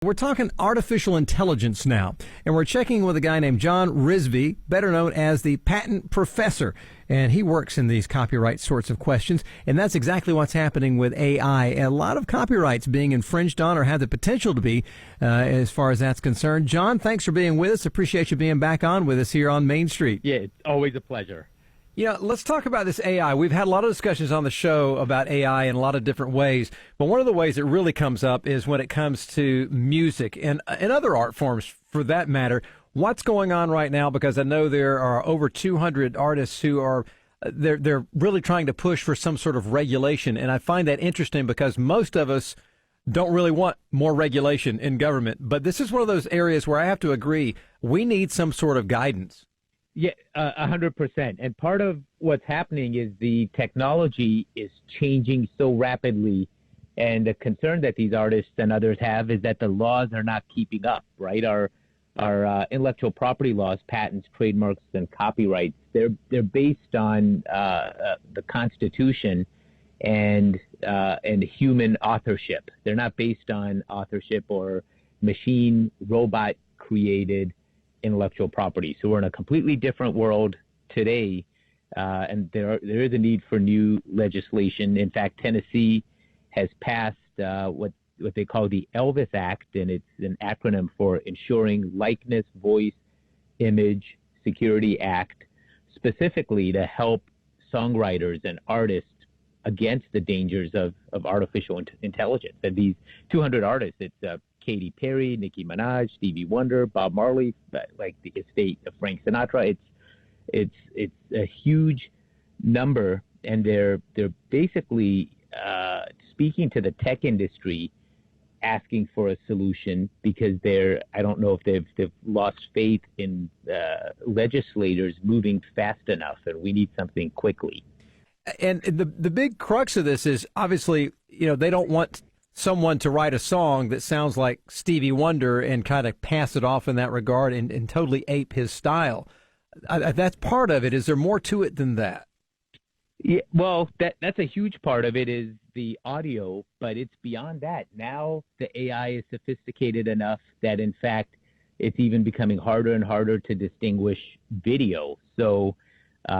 We're talking artificial intelligence now, and we're checking with a guy named John Rizvi, better known as the patent professor, and he works in these copyright sorts of questions, and that's exactly what's happening with AI. A lot of copyrights being infringed on or have the potential to be, as far as that's concerned. John, thanks for being with us. Appreciate you being back on with us here on Main Street. Yeah, it's always a pleasure. Yeah, let's talk about this AI. We've had a lot of discussions on the show about AI in a lot of different ways, but one of the ways it really comes up is when it comes to music and other art forms for that matter. What's going on right now? Because I know there are over 200 artists who are they're really trying to push for some sort of regulation, and I find that interesting because most of us don't really want more regulation in government, but this is one of those areas where I have to agree we need some sort of guidance. Yeah, 100%. And part of what's happening is the technology is changing so rapidly. And the concern that these artists and others have is that the laws are not keeping up, right? Our intellectual property laws, patents, trademarks, and copyrights, they're based on the Constitution and human authorship. They're not based on authorship or machine, robot created intellectual property. So we're in a completely different world today, and there is a need for new legislation. In fact, Tennessee has passed what they call the Elvis Act, and it's an acronym for Ensuring Likeness, Voice, Image, Security Act, specifically to help songwriters and artists against the dangers of artificial intelligence. And these 200 artists, it's Katy Perry, Nicki Minaj, Stevie Wonder, Bob Marley, like the estate of Frank Sinatra. It's a huge number, and they're basically speaking to the tech industry, asking for a solution because I don't know if they've lost faith in legislators moving fast enough, and we need something quickly. And the big crux of this is obviously, they don't want someone to write a song that sounds like Stevie Wonder and kind of pass it off in that regard and totally ape his style. That's part of it. Is there more to it than that? Yeah, well, that's a huge part of it is the audio, but it's beyond that. Now the AI is sophisticated enough that, in fact, it's even becoming harder and harder to distinguish video. So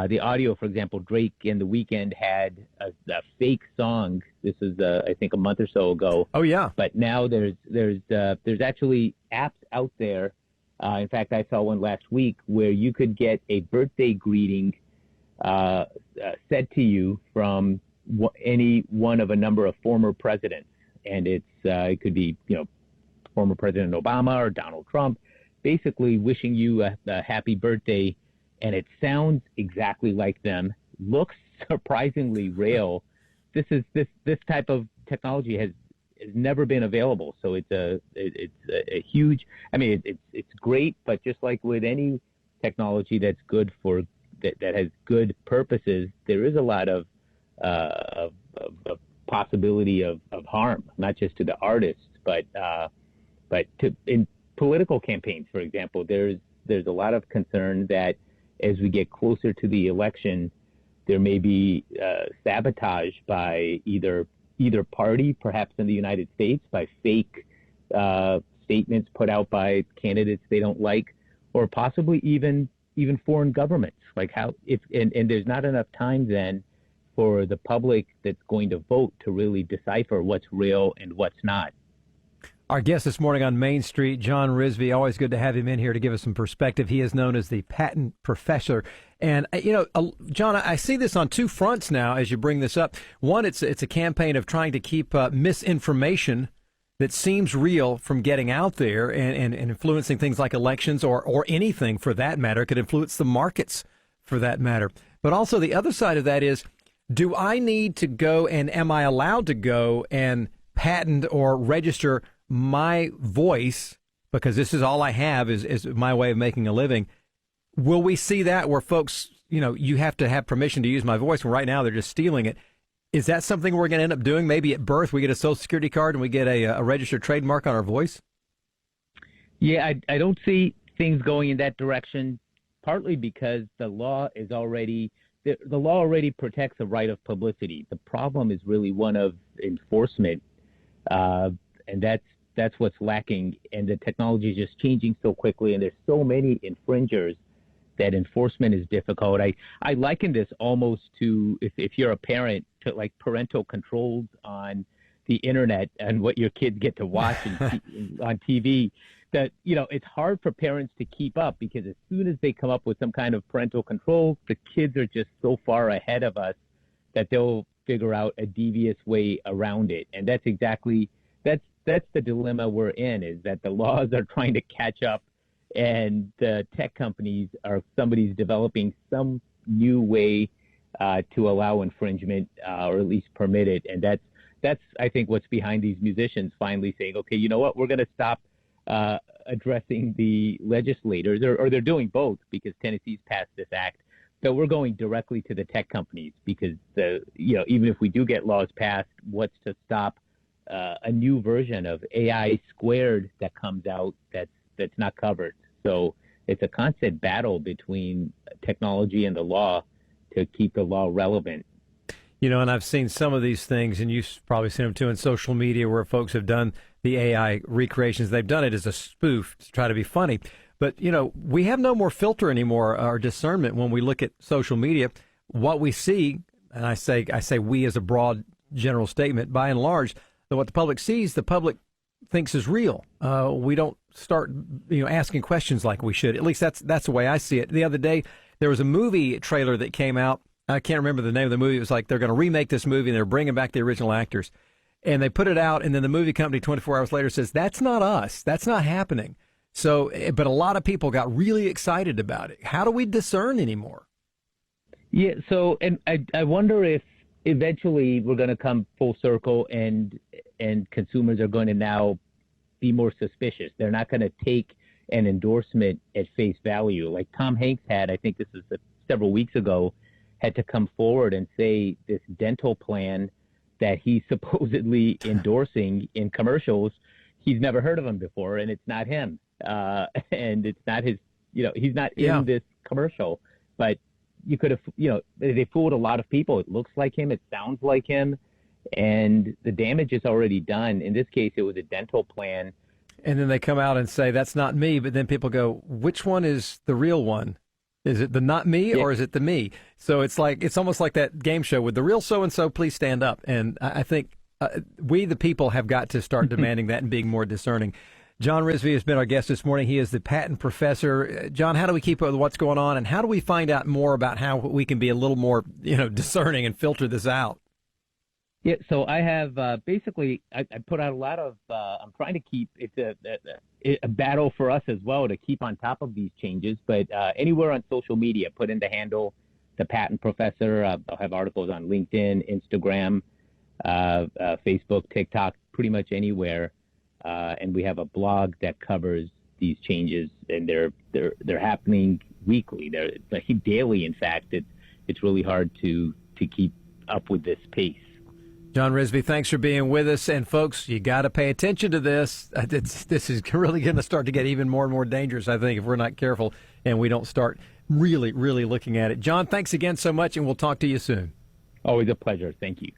the audio, for example, Drake in The Weeknd had a fake song. This is, I think, a month or so ago. Oh yeah. But now there's actually apps out there. In fact, I saw one last week where you could get a birthday greeting said to you from any one of a number of former presidents, and it could be former President Obama or Donald Trump, basically wishing you a happy birthday. And it sounds exactly like them, looks surprisingly real. This type of technology has never been available. So it's a huge. I mean, it's great, but just like with any technology that's good for that has good purposes, there is a lot of possibility of harm, not just to the artists, but in political campaigns, for example. There's a lot of concern that as we get closer to the election, there may be sabotage by either party, perhaps in the United States, by fake statements put out by candidates they don't like, or possibly even foreign governments. Like and there's not enough time then for the public that's going to vote to really decipher what's real and what's not. Our guest this morning on Main Street, John Rizvi. Always good to have him in here to give us some perspective. He is known as the patent professor. And, John, I see this on two fronts now as you bring this up. One, it's a campaign of trying to keep misinformation that seems real from getting out there and influencing things like elections or anything for that matter. It could influence the markets for that matter. But also the other side of that is, do I need to go and am I allowed to go and patent or register my voice, because this is all I have is my way of making a living? Will we see that where folks, you have to have permission to use my voice, and right now they're just stealing it? Is that something we're going to end up doing? Maybe at birth we get a Social Security card and we get a registered trademark on our voice? Yeah, I don't see things going in that direction, partly because the law already protects the right of publicity. The problem is really one of enforcement, and that's that's what's lacking, and the technology is just changing so quickly, and there's so many infringers that enforcement is difficult. I liken this almost to if you're a parent, to like parental controls on the internet and what your kids get to watch on TV. That, it's hard for parents to keep up, because as soon as they come up with some kind of parental control, the kids are just so far ahead of us that they'll figure out a devious way around it. And that's the dilemma we're in, is that the laws are trying to catch up, and the tech companies somebody's developing some new way to allow infringement, or at least permit it. And that's I think what's behind these musicians finally saying, okay, you know what, we're going to stop addressing the legislators, or they're doing both, because Tennessee's passed this act. So we're going directly to the tech companies, because even if we do get laws passed, what's to stop a new version of AI squared that comes out that's not covered? So it's a constant battle between technology and the law to keep the law relevant. And I've seen some of these things, and you've probably seen them too in social media, where folks have done the AI recreations. They've done it as a spoof to try to be funny. But, we have no more filter anymore, or discernment, when we look at social media. What we see, and I say we as a broad general statement, by and large, that what the public sees, the public thinks is real. We don't start, asking questions like we should. At least that's the way I see it. The other day, there was a movie trailer that came out. I can't remember the name of the movie. It was like they're going to remake this movie, and they're bringing back the original actors. And they put it out, and then the movie company 24 hours later says, that's not us. That's not happening. So, but a lot of people got really excited about it. How do we discern anymore? Yeah, so, and I wonder if eventually we're going to come full circle, and consumers are going to now be more suspicious. They're not going to take an endorsement at face value. Like Tom Hanks had, I think this is several weeks ago, had to come forward and say this dental plan that he's supposedly endorsing in commercials, he's never heard of him before, and it's not him. And it's not his, he's not in this commercial. But you could have, they fooled a lot of people. It looks like him, it sounds like him, and the damage is already done. In this case, it was a dental plan. And then they come out and say, that's not me. But then people go, which one is the real one? Is it the not me, or is it the me? So it's almost like that game show with the real so-and-so, please stand up. And I think we, the people, have got to start demanding that and being more discerning. John Rizvi has been our guest this morning. He is the patent professor. John, how do we keep up with what's going on, and how do we find out more about how we can be a little more, discerning and filter this out? Yeah, so I have basically I put out a lot of I'm trying to keep it's a battle for us as well to keep on top of these changes. But anywhere on social media, put in the handle the patent professor. I'll have articles on LinkedIn, Instagram, Facebook, TikTok, pretty much anywhere. And we have a blog that covers these changes, and they're happening weekly. They're daily, in fact. It's really hard to keep up with this pace. John Rizvi, thanks for being with us. And folks, you got to pay attention to this. This is really going to start to get even more and more dangerous, I think, if we're not careful and we don't start really, really looking at it. John, thanks again so much, and we'll talk to you soon. Always a pleasure. Thank you.